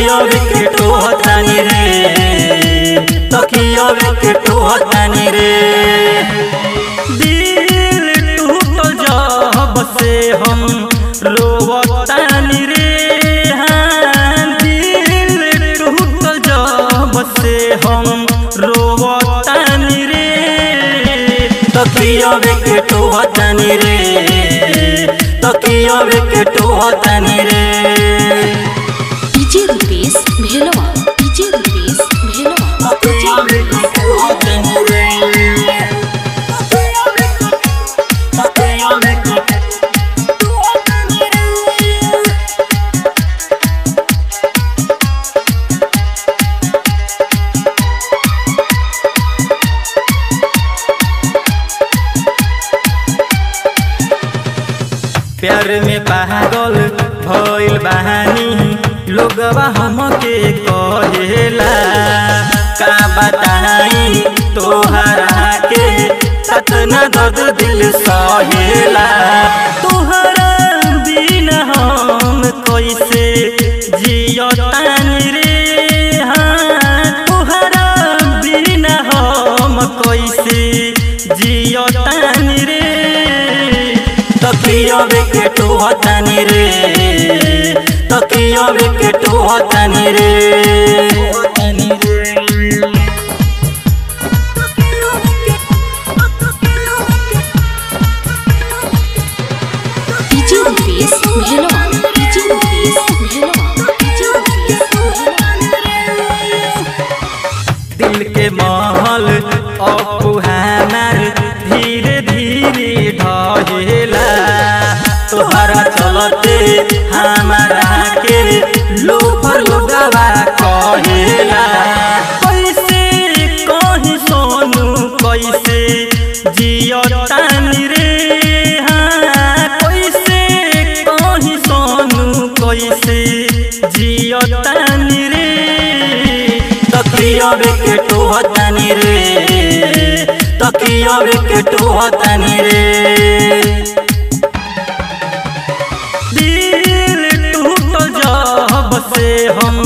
तकिया विकेट होतानी रे, तकिया विकेट होतानी रे। दिल टूटल जब से हम रोवतानी रे, हाँ दिल टूटल जब से हम रोवतानी रे। तकिया विकेट होतानी रे, तकिया विकेट होतानी रे। डीजे रुपेश भेलवा, डीजे रुपेश भेलवा, तकिया विकेट होतानी रे, तकिया विकेट होतानी रे। प्यार में पागल भइल बहानी, लोगवा हमके कहेला का बताई तोहरा के सतना दर्द दिल सहेला। तोहरा बिना हम कैसे जियतानी रे, हाँ तोहरा बिना हम कैसे जियतानी रे। तकिया विकेट होतानी रे, तकिया विकेट होतानी रे। DJ Rupesh Bhelwa, DJ Rupesh Bhelwa, DJ Rupesh Bhelwa. दिल के महल अपुहानार धीरे धीरे ढहेला, तोहरा चलते हमारा के लोफर लोगवा कहेला। कैसे कहीं सोनू कैसे जियतानी रे, हाँ कैसे कहीं सोनू कैसे जियतानी रे। तकिया विकेट होतानी रे, तकिया विकेट होतानी रे। दिल टूटल जब से हम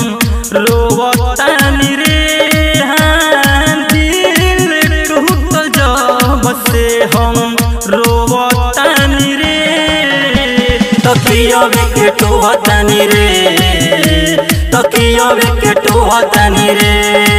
रोवतानी रे, हाँ दिल टूटल जब से हम रोवतानी रे। तकिया विकेट होतानी रे, तकिया विकेट होतानी रे।